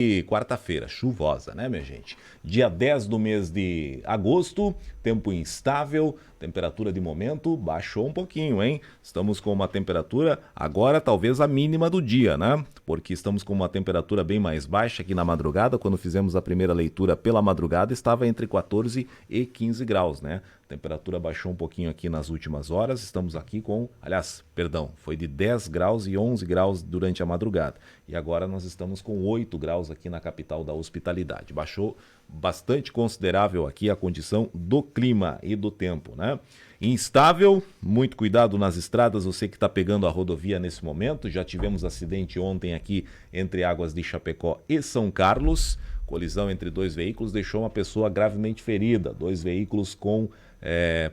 E quarta-feira, chuvosa, né, minha gente? Dia 10 do mês de agosto, tempo instável, temperatura de momento baixou um pouquinho, hein? Estamos com uma temperatura, agora talvez a mínima do dia, né? Porque estamos com uma temperatura bem mais baixa aqui na madrugada. Quando fizemos a primeira leitura pela madrugada, estava entre 14 e 15 graus, né? A temperatura baixou um pouquinho aqui nas últimas horas. Estamos aqui com, aliás, perdão, foi de 10 graus e 11 graus durante a madrugada. E agora nós estamos com 8 graus aqui na capital da hospitalidade. Baixou bastante considerável aqui a condição do clima e do tempo, né? Instável, muito cuidado nas estradas, você que está pegando a rodovia nesse momento. Já tivemos acidente ontem aqui entre Águas de Chapecó e São Carlos. Colisão entre dois veículos deixou uma pessoa gravemente ferida. Dois veículos com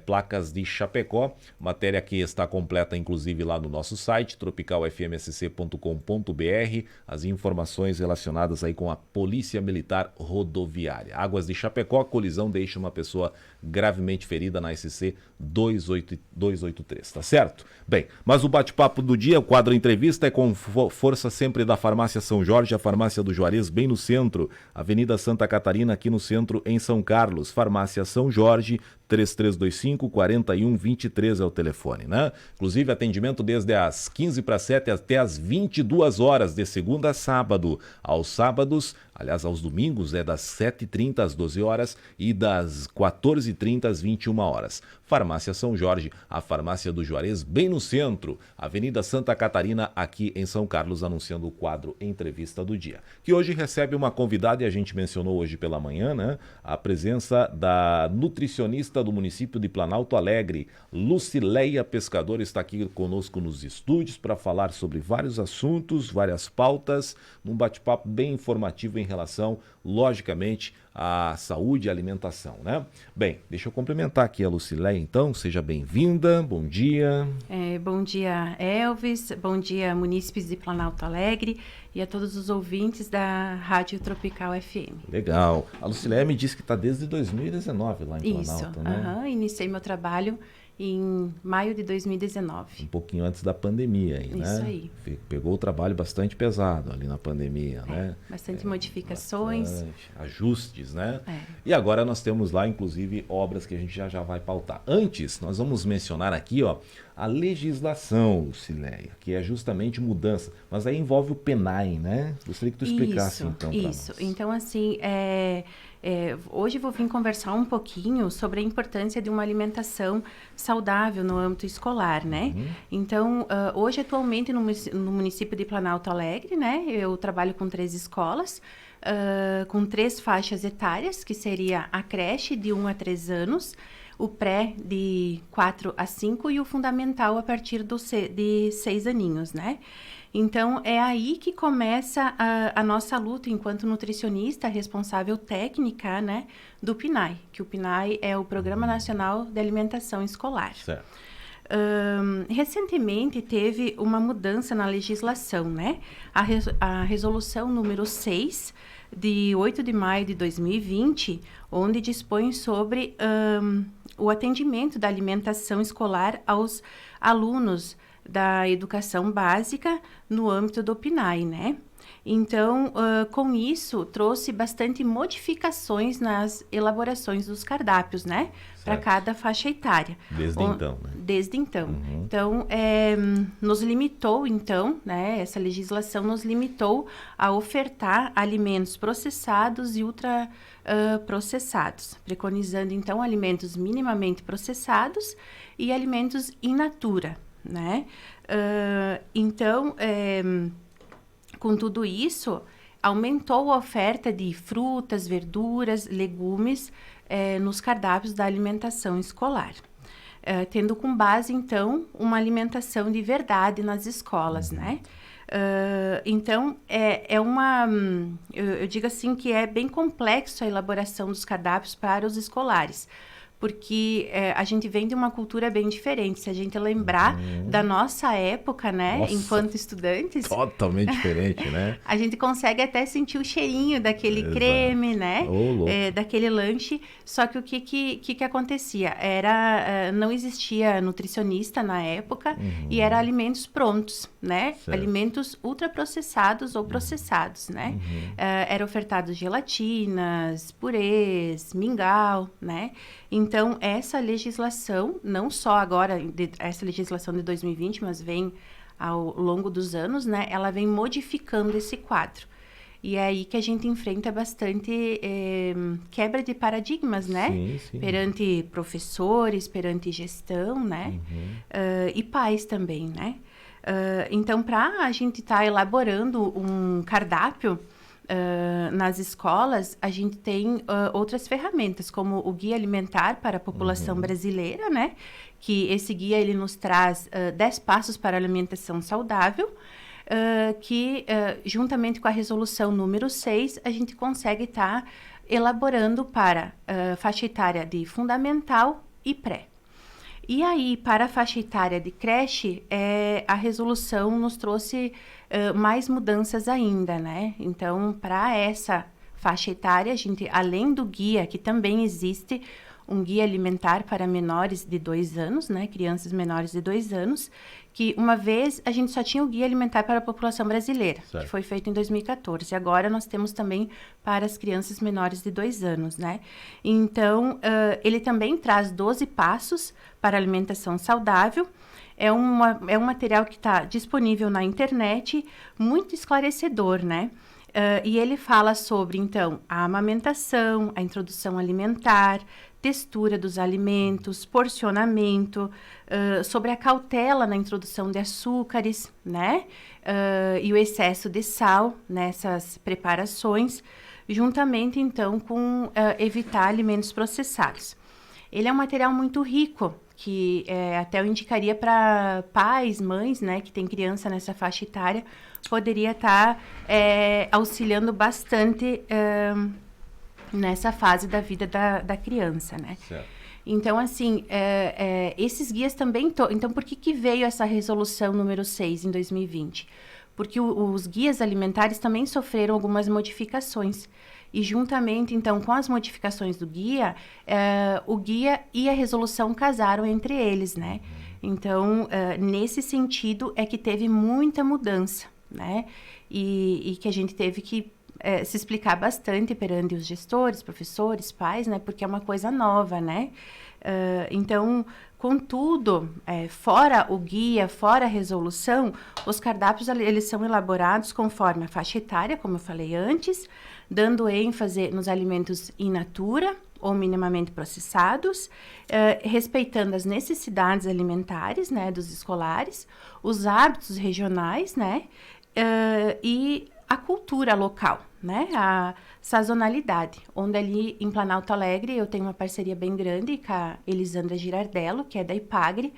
placas de Chapecó. Matéria que está completa, inclusive, lá no nosso site, tropicalfmsc.com.br. As informações relacionadas aí com a Polícia Militar Rodoviária. Águas de Chapecó, colisão deixa uma pessoa gravemente ferida na SC 283, tá certo? Bem, mas o bate-papo do dia, o quadro entrevista é com força sempre da Farmácia São Jorge, a Farmácia do Juarez, bem no centro, Avenida Santa Catarina, aqui no centro, em São Carlos. Farmácia São Jorge, 3325-4123 é o telefone, né? Inclusive, atendimento desde as 15 para 7 até as 22 horas, de segunda a sábado. Aos sábados, aliás, aos domingos, é das 7h30 às 12 horas e das 14h30 às 21 horas. Farmácia São Jorge, a farmácia do Juarez, bem no centro, Avenida Santa Catarina, aqui em São Carlos, anunciando o quadro Entrevista do Dia, que hoje recebe uma convidada, e a gente mencionou hoje pela manhã, né? A presença da nutricionista do município de Planalto Alegre, Lucileia Pescador, está aqui conosco nos estúdios para falar sobre vários assuntos, várias pautas, num bate-papo bem informativo em relação, logicamente, à saúde e alimentação, né? Bem, deixa eu cumprimentar aqui a Lucileia, então, seja bem-vinda, bom dia. Bom dia, Elvis, bom dia, munícipes de Planalto Alegre e a todos os ouvintes da Rádio Tropical FM. Legal. A Lucileia me disse que está desde 2019 lá em Planalto, né? Iniciei meu trabalho em maio de 2019. Um pouquinho antes da pandemia aí, né? Isso aí. Pegou o trabalho bastante pesado ali na pandemia, né? Bastante modificações. Bastante ajustes, né? E agora nós temos lá, inclusive, obras que a gente já vai pautar. Antes, nós vamos mencionar aqui, ó, a legislação, Lucileia, que é justamente mudança. Mas aí envolve o PENAI, né? Gostaria que tu explicasse, então, para nós. Então, assim, hoje vou vir conversar um pouquinho sobre a importância de uma alimentação saudável no âmbito escolar, né? Então, hoje, atualmente, no município de Planalto Alegre, né? Eu trabalho com 3 escolas, com 3 faixas etárias, que seria a creche de 1 a 3 anos, o pré de 4 a 5 e o fundamental a partir de 6 aninhos, né? Então, é aí que começa a nossa luta enquanto nutricionista responsável técnica, né, do PNAE, que o PNAE é o Programa Nacional de Alimentação Escolar. Certo. Recentemente teve uma mudança na legislação, né? A resolução número 6, de 8 de maio de 2020, onde dispõe sobre o atendimento da alimentação escolar aos alunos da educação básica no âmbito do PNAE, né? Então, com isso, trouxe bastante modificações nas elaborações dos cardápios, né? Para cada faixa etária. Desde então, né? Desde então. Então, nos limitou, então, né? Essa legislação nos limitou a ofertar alimentos processados e ultraprocessados, preconizando, então, alimentos minimamente processados e alimentos in natura, né? Então, com tudo isso, aumentou a oferta de frutas, verduras, legumes nos cardápios da alimentação escolar, tendo com base, então, uma alimentação de verdade nas escolas, né? Então, eu digo assim que é bem complexo a elaboração dos cardápios para os escolares, porque a gente vem de uma cultura bem diferente. Se a gente lembrar da nossa época, né, Nossa, enquanto estudantes, totalmente diferente, né? a gente consegue até sentir o cheirinho daquele Exato. creme, né, Ô, louco. daquele lanche. Só que o que acontecia? Não existia nutricionista na época e era alimentos prontos, né? Certo. Alimentos ultraprocessados ou processados, né? Era ofertado gelatinas, purês, mingau, né? Então, essa legislação, não só agora, essa legislação de 2020, mas vem ao longo dos anos, né? Ela vem modificando esse quadro. E é aí que a gente enfrenta bastante quebra de paradigmas, né? Sim. Perante professores, perante gestão, né? E pais também, né? Então, para a gente estar elaborando um cardápio nas escolas, a gente tem outras ferramentas, como o Guia Alimentar para a População Brasileira, né? Que esse guia, ele nos traz 10 passos para a alimentação saudável, que, juntamente com a resolução número 6, a gente consegue estar elaborando para faixa etária de fundamental e pré. E aí, para a faixa etária de creche, a resolução nos trouxe mais mudanças ainda, né? Então, para essa faixa etária, a gente, além do guia, que também existe um guia alimentar para menores de 2 anos, né? Crianças menores de 2 anos, que uma vez a gente só tinha o guia alimentar para a população brasileira, certo, que foi feito em 2014. Agora nós temos também para as crianças menores de 2 anos, né? Então, ele também traz 12 passos para a alimentação saudável. É um material que está disponível na internet, muito esclarecedor, né? E ele fala sobre, então, a amamentação, a introdução alimentar, textura dos alimentos, porcionamento, sobre a cautela na introdução de açúcares, né? E o excesso de sal nessas preparações, juntamente, então, com evitar alimentos processados. Ele é um material muito rico, que até eu indicaria para pais, mães, né, que tem criança nessa faixa etária, poderia estar auxiliando bastante nessa fase da vida da criança, né? Certo. Então, assim, esses guias também... Então, por que veio essa resolução número 6 em 2020? Porque os guias alimentares também sofreram algumas modificações. E juntamente, então, com as modificações do guia, o guia e a resolução casaram entre eles, né? Então, nesse sentido, é que teve muita mudança, né? E que a gente teve que se explicar bastante perante os gestores, professores, pais, né? Porque é uma coisa nova, né? Então, contudo, fora o guia, fora a resolução, os cardápios, eles são elaborados conforme a faixa etária, como eu falei antes, dando ênfase nos alimentos in natura ou minimamente processados, respeitando as necessidades alimentares, né, dos escolares, os hábitos regionais, né, e a cultura local, né, a sazonalidade, onde ali em Planalto Alegre eu tenho uma parceria bem grande com a Elisandra Girardello, que é da IPAGRE,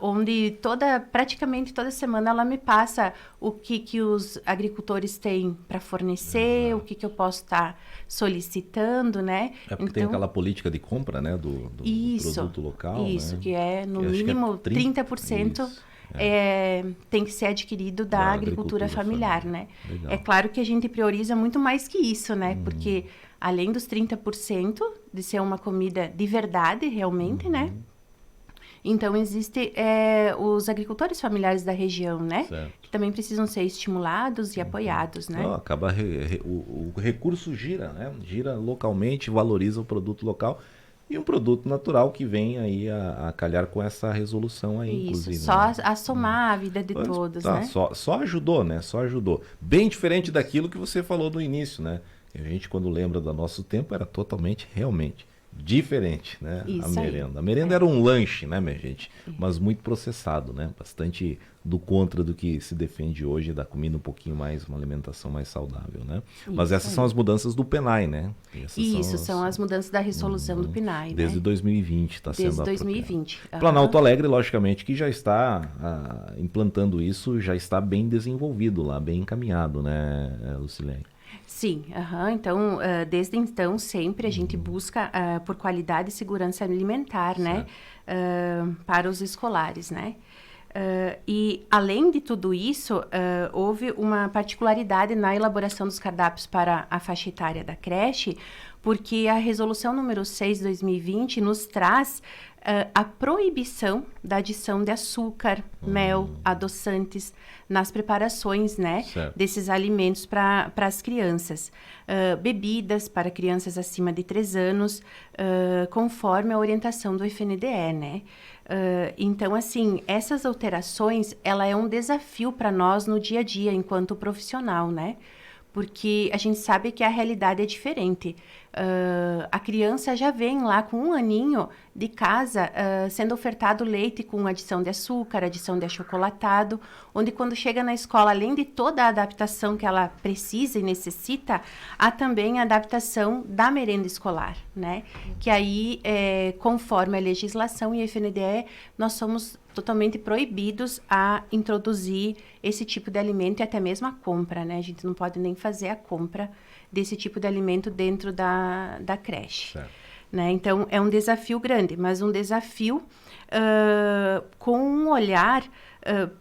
onde praticamente toda semana ela me passa o que os agricultores têm para fornecer, exato, o que eu posso estar solicitando, né? É porque tem aquela política de compra, né, do produto local, isso, né? que é no mínimo 30%. Tem que ser adquirido da agricultura familiar, né? Legal. É claro que a gente prioriza muito mais que isso, né? Porque além dos 30% de ser uma comida de verdade, realmente, né? Então, existem os agricultores familiares da região, né? Certo. Que também precisam ser estimulados e apoiados, né? Não, acaba o recurso gira, né? Gira localmente, valoriza o produto local. E um produto natural que vem aí a calhar com essa resolução aí, isso, inclusive. Só né? a somar a vida de todos, né? Só ajudou, né? Só ajudou. Bem diferente daquilo que você falou no início, né? A gente, quando lembra do nosso tempo, era totalmente, realmente, diferente, né? Isso a merenda. aí. A merenda era um lanche, né, minha gente? Mas muito processado, né? Bastante do contra do que se defende hoje, da comida um pouquinho mais, uma alimentação mais saudável, né? Mas essas são as mudanças do PNAE, né? São as mudanças da resolução do PNAE, desde né? 2020 está sendo aplicado. Desde 2020. Planalto Alegre, logicamente, que já está implantando isso, já está bem desenvolvido lá, bem encaminhado, né, Lucilene? Sim, então, desde então, sempre a gente busca por qualidade e segurança alimentar, né? Para os escolares, né? E, além de tudo isso, houve uma particularidade na elaboração dos cardápios para a faixa etária da creche, porque a resolução número 6 de 2020 nos traz a proibição da adição de açúcar, mel, adoçantes nas preparações, né, desses alimentos para as crianças. Bebidas para crianças acima de 3 anos, conforme a orientação do FNDE, né? Então, assim, essas alterações, ela é um desafio para nós no dia a dia, enquanto profissional, né? Porque a gente sabe que a realidade é diferente. A criança já vem lá com 1 aninho de casa sendo ofertado leite com adição de açúcar, adição de achocolatado, onde quando chega na escola, além de toda a adaptação que ela precisa e necessita, há também a adaptação da merenda escolar, né? Que aí, conforme a legislação e a FNDE, nós somos totalmente proibidos a introduzir esse tipo de alimento e até mesmo a compra, né? A gente não pode nem fazer a compra desse tipo de alimento dentro da creche. Né? Então, é um desafio grande, mas um desafio com um olhar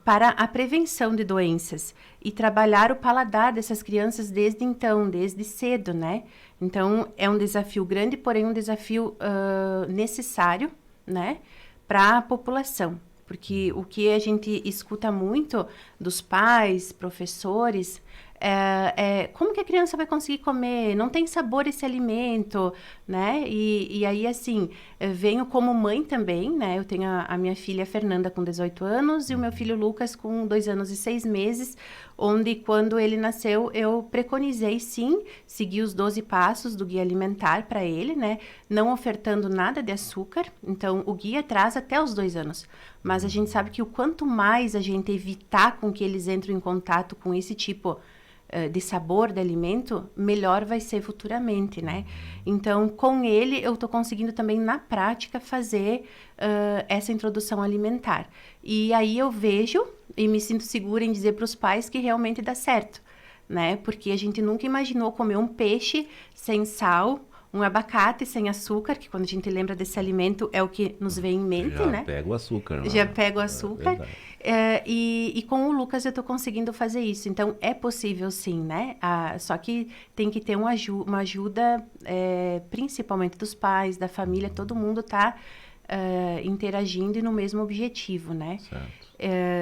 para a prevenção de doenças e trabalhar o paladar dessas crianças desde então, desde cedo, né? Então, é um desafio grande, porém um desafio necessário, né, para a população. Porque o que a gente escuta muito dos pais, professores, como que a criança vai conseguir comer? Não tem sabor esse alimento, né? E aí, assim, venho como mãe também, né? Eu tenho a minha filha Fernanda com 18 anos e o meu filho Lucas com 2 anos e 6 meses, onde quando ele nasceu, eu preconizei, sim, seguir os 12 passos do guia alimentar para ele, né? Não ofertando nada de açúcar. Então, o guia traz até os 2 anos. Mas a gente sabe que o quanto mais a gente evitar com que eles entrem em contato com esse tipo de sabor de alimento, melhor vai ser futuramente, né? Então, com ele, eu estou conseguindo também, na prática, fazer essa introdução alimentar. E aí eu vejo e me sinto segura em dizer para os pais que realmente dá certo, né? Porque a gente nunca imaginou comer um peixe sem sal, um abacate sem açúcar, que quando a gente lembra desse alimento é o que nos vem em mente, né? Já pega o açúcar. Né? Já pega o açúcar. E com o Lucas eu estou conseguindo fazer isso. Então, é possível sim, né? Só que tem que ter uma ajuda, principalmente dos pais, da família, todo mundo está interagindo e no mesmo objetivo, né? Certo.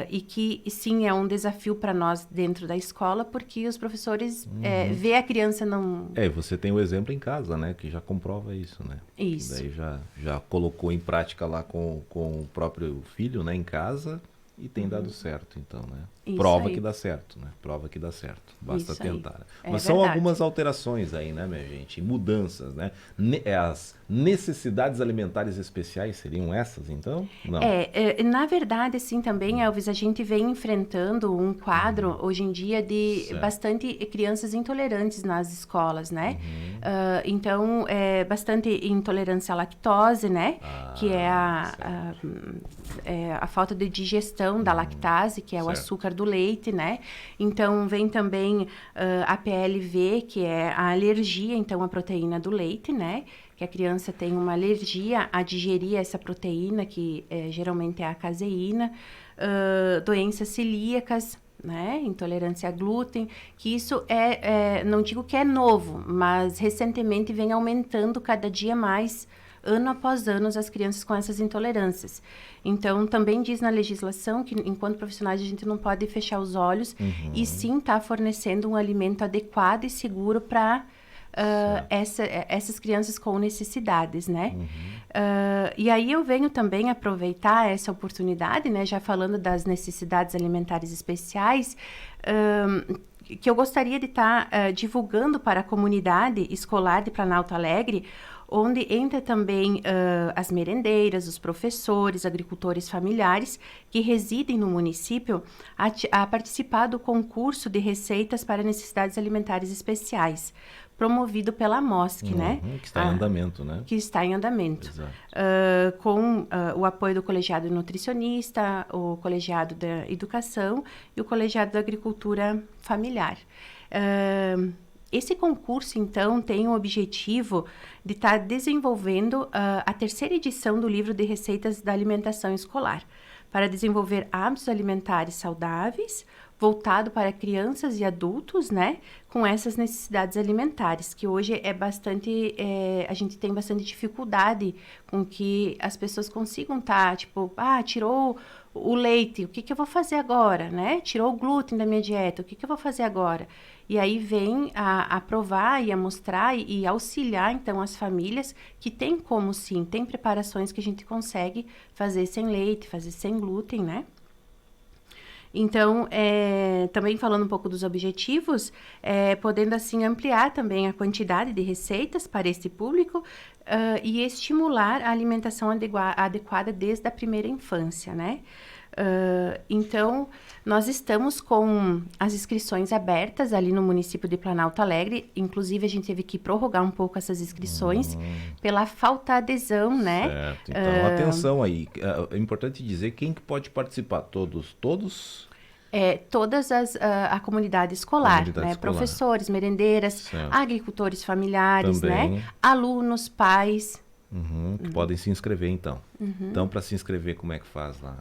E que, sim, é um desafio para nós dentro da escola, porque os professores vê a criança não... Você tem o exemplo em casa, né? Que já comprova isso, né? Isso. Daí já colocou em prática lá com o próprio filho, né? Em casa e tem dado certo, então, né? Isso Prova aí. que dá certo, né? Prova que dá certo. Basta Isso aí. tentar. É Mas são verdade. algumas alterações aí, né, minha gente? Mudanças, né? As necessidades alimentares especiais seriam essas, então? Não. Na verdade, assim, também, Elvis, a gente vem enfrentando um quadro, hoje em dia, de bastante crianças intolerantes nas escolas, né? Então, bastante intolerância à lactose, né? Que é a falta de digestão da lactase, que é o açúcar do leite, né? Então, vem também a PLV, que é a alergia, então, à proteína do leite, né? Que a criança tem uma alergia a digerir essa proteína, que geralmente é a caseína, doenças celíacas, né? Intolerância a glúten, que isso não digo que é novo, mas recentemente vem aumentando cada dia mais, ano após ano, as crianças com essas intolerâncias. Então, também diz na legislação que, enquanto profissionais, a gente não pode fechar os olhos e sim estar fornecendo um alimento adequado e seguro para essas crianças com necessidades, né? E aí eu venho também aproveitar essa oportunidade, né? Já falando das necessidades alimentares especiais, que eu gostaria de estar divulgando para a comunidade escolar de Planalto Alegre, onde entra também as merendeiras, os professores, agricultores familiares que residem no município a participar do concurso de receitas para necessidades alimentares especiais, promovido pela MOSC, né? Que está em andamento, né? Que está em andamento. Com o apoio do Colegiado Nutricionista, o Colegiado da Educação e o Colegiado da Agricultura Familiar. Esse concurso, então, tem o objetivo de estar desenvolvendo a terceira edição do livro de receitas da alimentação escolar, para desenvolver hábitos alimentares saudáveis, voltado para crianças e adultos, né, com essas necessidades alimentares, que hoje é bastante, a gente tem bastante dificuldade com que as pessoas consigam estar, tipo, tirou o leite, o que que eu vou fazer agora, né? Tirou o glúten da minha dieta, o que que eu vou fazer agora? E aí vem a provar e a mostrar e auxiliar, então, as famílias que tem como, sim, tem preparações que a gente consegue fazer sem leite, fazer sem glúten, né? Então, também falando um pouco dos objetivos, podendo assim ampliar também a quantidade de receitas para este público e estimular a alimentação adequada desde a primeira infância, né? Então, nós estamos com as inscrições abertas ali no município de Planalto Alegre. Inclusive, a gente teve que prorrogar um pouco essas inscrições pela falta de adesão, né? Certo. Então, atenção aí. É importante dizer quem que pode participar. Todos? Todas a comunidade escolar, né? Professores, merendeiras, certo. Agricultores familiares, também, né? Alunos, pais. Que podem se inscrever, então. Então, para se inscrever, como é que faz lá?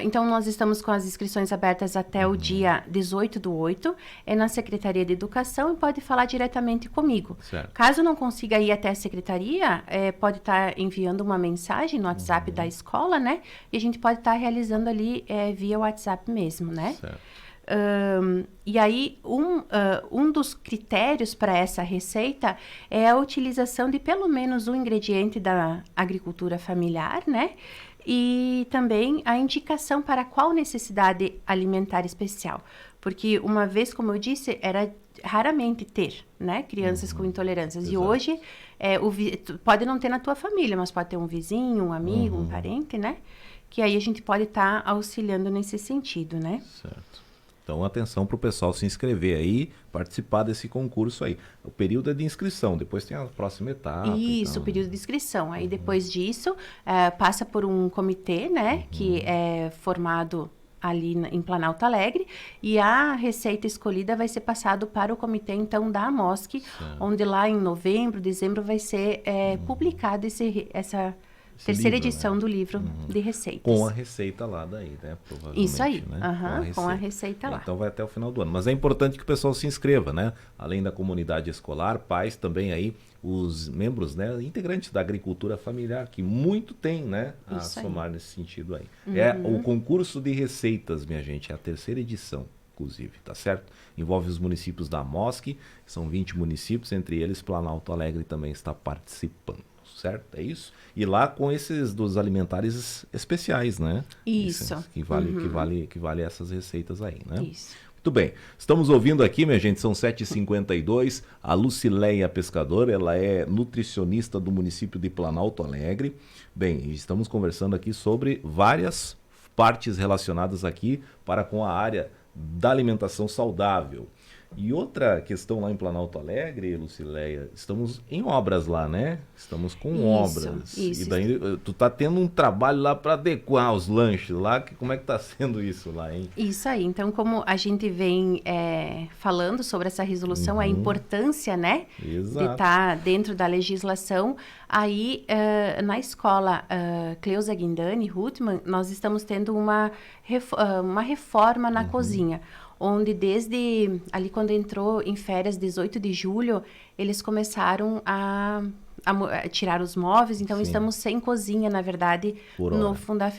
Então, nós estamos com as inscrições abertas até o dia 18/8, na Secretaria de Educação, e pode falar diretamente comigo. Certo. Caso não consiga ir até a Secretaria, pode estar enviando uma mensagem no WhatsApp da escola, né? E a gente pode estar realizando ali via WhatsApp mesmo, né? Certo. E aí, um dos critérios para essa receita é a utilização de pelo menos um ingrediente da agricultura familiar, né? E também a indicação para qual necessidade alimentar especial. Porque uma vez, como eu disse, era raramente ter, né? Crianças com intolerâncias. Exato. E hoje, pode não ter na tua família, mas pode ter um vizinho, um amigo, um parente, né? Que aí a gente pode estar auxiliando nesse sentido, né? Certo. Então, atenção para o pessoal se inscrever aí, participar desse concurso aí. O período é de inscrição, depois tem a próxima etapa. Isso, então... o período de inscrição. Aí, depois disso, passa por um comitê, né, que é formado ali em Planalto Alegre, e a receita escolhida vai ser passado para o comitê, então, da AMOSC, onde lá em novembro, dezembro, vai ser publicado essa terceira livro, edição, né? do livro de receitas. Com a receita lá daí, né? Provavelmente, Isso aí, né? com a receita lá. Então vai até o final do ano. Mas é importante que o pessoal se inscreva, né? Além da comunidade escolar, pais também aí, os membros, né? Integrantes da agricultura familiar, que muito tem, né? A Isso somar aí. nesse sentido aí. É o concurso de receitas, minha gente, é a terceira edição, inclusive, tá certo? Envolve os municípios da AMOSC, são 20 municípios, entre eles Planalto Alegre também está participando. Certo? É isso? E lá com esses dos alimentares especiais, né? Isso. Que vale essas receitas aí, né? Isso. Muito bem. Estamos ouvindo aqui, minha gente, são 7h52, a Lucileia Pescador, ela é nutricionista do município de Planalto Alegre. Bem, estamos conversando aqui sobre várias partes relacionadas aqui para com a área da alimentação saudável. E outra questão lá em Planalto Alegre, Lucileia, estamos em obras lá, né? Estamos com obras. Isso. E daí tu tá tendo um trabalho lá para adequar os lanches lá, como é que tá sendo isso lá, hein? Isso aí. Então, como a gente vem falando sobre essa resolução, a importância, né? Exato. De estar dentro da legislação, aí na escola Cleusa Guindani, Ruttmann, nós estamos tendo uma reforma na cozinha, onde desde ali quando entrou em férias, 18 de julho, eles começaram a tirar os móveis, então estamos sem cozinha, na verdade,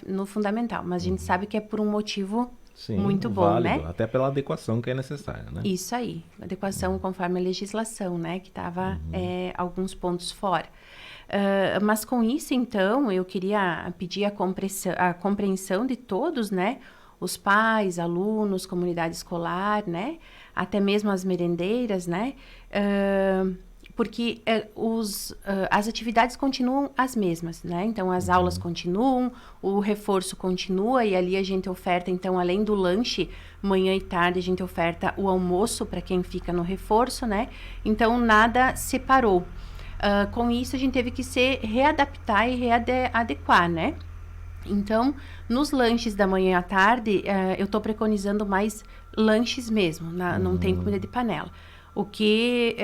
no fundamental. Mas a gente sabe que é por um motivo muito bom, válido, né? Até pela adequação que é necessária, né? Isso aí, adequação conforme a legislação, né? Que estava alguns pontos fora. Mas com isso, então, eu queria pedir a compreensão de todos, né? Os pais, alunos, comunidade escolar, né? Até mesmo as merendeiras, né? Porque as atividades continuam as mesmas, né? Então, as aulas continuam, o reforço continua e ali a gente oferta, então, além do lanche, manhã e tarde, a gente oferta o almoço para quem fica no reforço, né? Então, nada separou. Com isso, a gente teve que se readaptar e readequar, né? Então, nos lanches da manhã e à tarde, eu estou preconizando mais lanches mesmo, não tem comida de panela. o que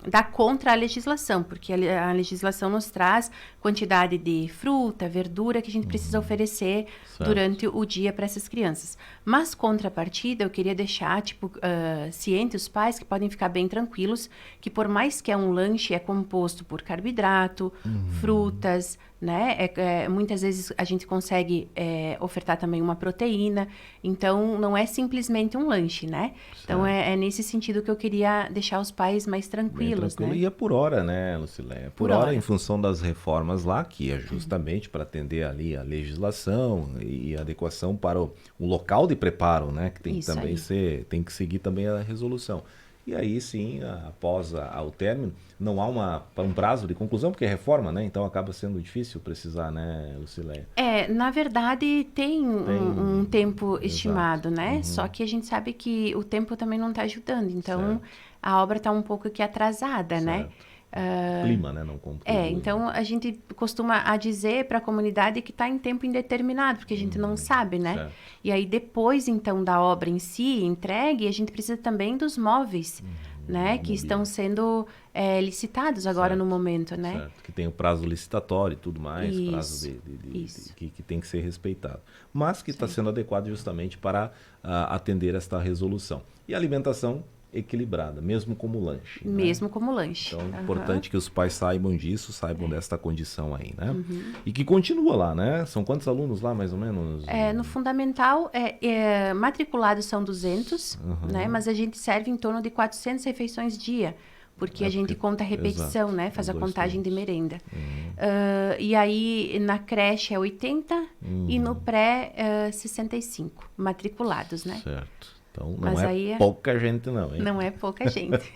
dá contra a legislação, porque a legislação nos traz quantidade de fruta, verdura que a gente precisa oferecer durante o dia para essas crianças. Mas, contrapartida, eu queria deixar, ciente os pais que podem ficar bem tranquilos, que por mais que um lanche é composto por carboidrato, frutas, né? Muitas vezes a gente consegue ofertar também uma proteína, então não é simplesmente um lanche, né? Certo. Então é nesse sentido que eu queria deixar os pais mais tranquilos, né? E é por hora, né, Lucilé? É por hora em função das reformas lá, que é justamente para atender ali a legislação e a adequação para o local de preparo, né? Que tem que também tem que seguir também a resolução. E aí sim, após o término, não há um prazo de conclusão, porque é reforma, né? Então acaba sendo difícil precisar, né, Lucilé? Na verdade tem um tempo estimado, né? Só que a gente sabe que o tempo também não está ajudando, então a obra está um pouco aqui atrasada, né? O clima, né? Não contribui. Então a gente costuma dizer para a comunidade que está em tempo indeterminado, porque a gente não sabe, né? Certo. E aí depois, então, da obra em si, entregue, a gente precisa também dos móveis, né? Que estão sendo licitados agora no momento, né? Certo. Que tem o prazo licitatório e tudo mais, prazo que tem que ser respeitado. Mas que está sendo adequado justamente para atender esta resolução. E a alimentação equilibrada, mesmo como lanche. Mesmo, né? Como Então, lanche. é importante que os pais saibam disso, saibam desta condição aí, né? E que continua lá, né? São quantos alunos lá, mais ou menos? No fundamental, matriculados são 200, né? Mas a gente serve em torno de 400 refeições dia, porque a gente conta a repetição, né? Faz a contagem de merenda. E aí, na creche é 80 e no pré, 65 matriculados, né? Certo. Então, não é pouca gente não, hein? Não é pouca gente.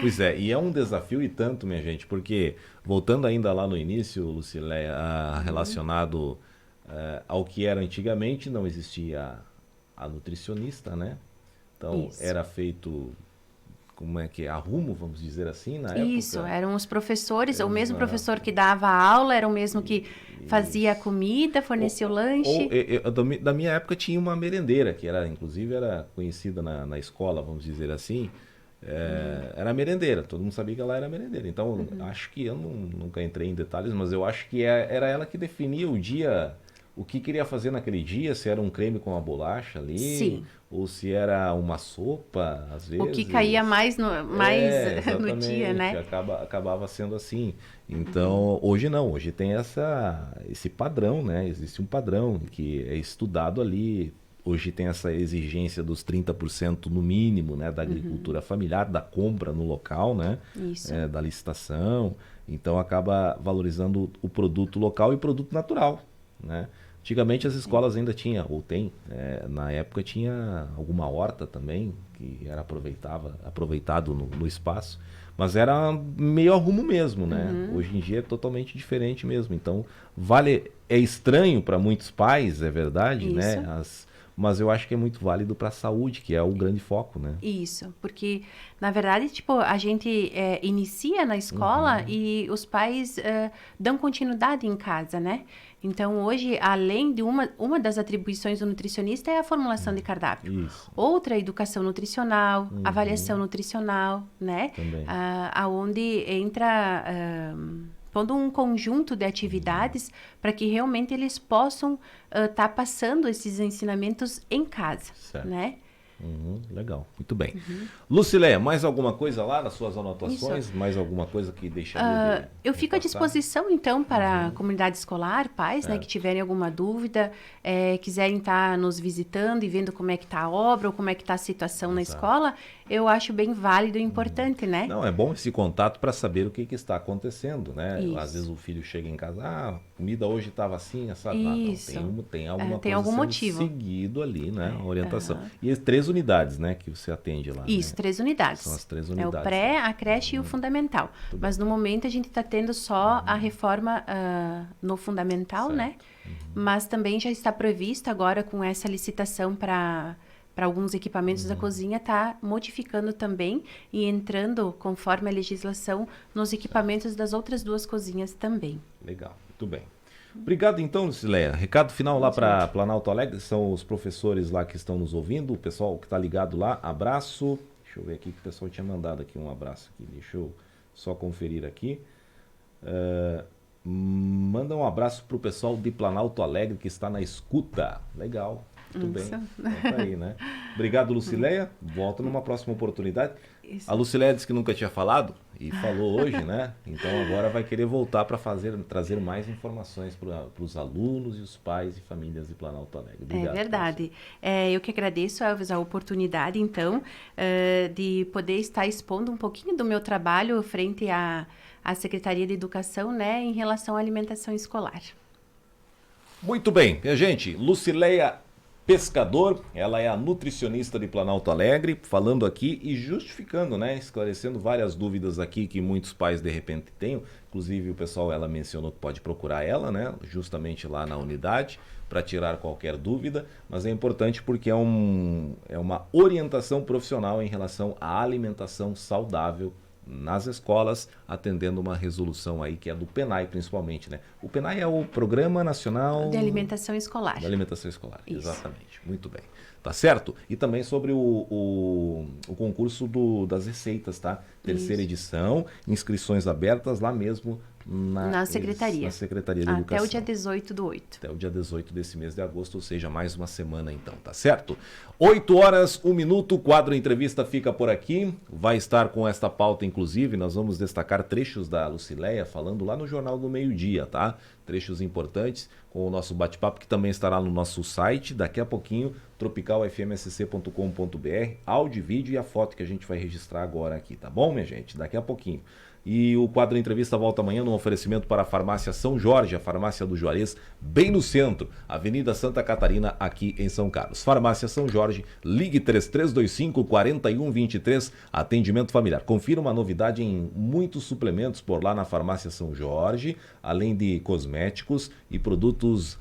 Pois é, e é um desafio e tanto, minha gente, porque, voltando ainda lá no início, Lucilé, relacionado ao que era antigamente, não existia a nutricionista, né? Então, era feito, como é que é, arrumo, vamos dizer assim, na época? Isso, eram os professores, o mesmo professor que dava a aula, era o mesmo que fazia a comida, fornecia o lanche. Da minha época tinha uma merendeira, que inclusive era conhecida na escola, vamos dizer assim, era merendeira, todo mundo sabia que ela era merendeira. Então, acho que eu nunca entrei em detalhes, mas eu acho que era ela que definia o dia, o que queria fazer naquele dia, se era um creme com uma bolacha ali, ou se era uma sopa, às vezes. O que caía mais no dia, né? Acabava sendo assim. Então, hoje não, hoje tem esse padrão, né? Existe um padrão que é estudado ali. Hoje tem essa exigência dos 30% no mínimo, né? Da agricultura familiar, da compra no local, né? Isso. Da licitação. Então, acaba valorizando o produto local e o produto natural, né? Antigamente as escolas ainda tinham, ou tem, na época tinha alguma horta também, que era aproveitado no espaço, mas era meio arrumo mesmo, né? Hoje em dia é totalmente diferente mesmo. Então, é estranho para muitos pais, é verdade, né? Mas eu acho que é muito válido para a saúde, que é o grande foco, né? Isso, porque, na verdade, a gente inicia na escola e os pais dão continuidade em casa, né? Então, hoje, além de uma das atribuições do nutricionista é a formulação de cardápio. Isso. Outra, educação nutricional, avaliação nutricional, né? Também. Aonde entra todo um conjunto de atividades para que realmente eles possam estar passando esses ensinamentos em casa, né? Legal, muito bem. Lucilé, mais alguma coisa lá nas suas anotações? Isso. Mais alguma coisa que deixaria eu fico à disposição, então, para a comunidade escolar, pais, né, que tiverem alguma dúvida, quiserem estar nos visitando e vendo como é que está a obra ou como é que está a situação na escola, eu acho bem válido e importante, né? Não, é bom esse contato para saber o que está acontecendo, né? Às vezes o filho chega em casa, a comida hoje estava assim, essa tem alguma coisa algum motivo seguido ali, né? A orientação. E as 3 unidades, né, que você atende lá. Isso, né? 3 unidades. São as 3 unidades. É o pré, a creche e o fundamental. Mas no momento a gente está tendo só a reforma no fundamental, né? Mas também já está previsto agora com essa licitação para alguns equipamentos da cozinha, está modificando também e entrando, conforme a legislação, nos equipamentos das outras 2 cozinhas também. Legal, muito bem. Obrigado então, Lucileia. Recado final lá para Planalto Alegre, são os professores lá que estão nos ouvindo, o pessoal que está ligado lá, abraço, Deixa eu ver aqui que o pessoal tinha mandado aqui um abraço aqui. Deixa eu só conferir aqui. Manda um abraço pro pessoal de Planalto Alegre que está na escuta. Legal. Muito bem. Tá aí, né? Obrigado, Lucileia. Volta numa próxima oportunidade. Isso. A Lucileia disse que nunca tinha falado e falou hoje, né? Então agora vai querer voltar para trazer mais informações para os alunos e os pais e famílias de Planalto Alegre. Obrigado. É verdade. Eu que agradeço, Elvis, a oportunidade, então, de poder estar expondo um pouquinho do meu trabalho frente à Secretaria de Educação, né, em relação à alimentação escolar. Muito bem, minha gente. Lucileia Pescador, ela é a nutricionista de Planalto Alegre, falando aqui e justificando, né, esclarecendo várias dúvidas aqui que muitos pais de repente têm. Inclusive o pessoal, ela mencionou que pode procurar ela, né, justamente lá na unidade, para tirar qualquer dúvida, mas é importante porque é uma orientação profissional em relação à alimentação saudável nas escolas, atendendo uma resolução aí que é do PNAE principalmente, né? O PNAE é o Programa Nacional de Alimentação Escolar. De Alimentação Escolar, Isso. Exatamente. Muito bem. Tá certo? E também sobre o concurso das receitas, tá? Terceira edição, inscrições abertas lá mesmo na Secretaria. Na Secretaria de Educação. Até o dia 18/8. Até o dia 18 desse mês de agosto, ou seja, mais uma semana então, tá certo? 8h, 1 minuto, o quadro Entrevista fica por aqui. Vai estar com esta pauta, inclusive, nós vamos destacar trechos da Lucileia falando lá no Jornal do Meio-Dia, tá? Trechos importantes com o nosso bate-papo, que também estará no nosso site, daqui a pouquinho, tropicalfmsc.com.br, áudio, vídeo e a foto que a gente vai registrar agora aqui, tá bom, minha gente? Daqui a pouquinho. E o quadro Entrevista volta amanhã num oferecimento para a Farmácia São Jorge, a farmácia do Juarez, bem no centro, Avenida Santa Catarina, aqui em São Carlos. Farmácia São Jorge, ligue 3325-4123, atendimento familiar. Confira uma novidade em muitos suplementos por lá na Farmácia São Jorge, além de cosméticos e produtos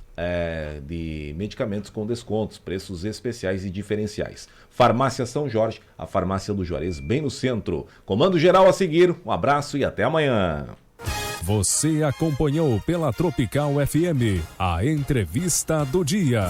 de medicamentos com descontos, preços especiais e diferenciais. Farmácia São Jorge, a farmácia do Juarez, bem no centro. Comando geral a seguir, um abraço e até amanhã. Você acompanhou pela Tropical FM a entrevista do dia.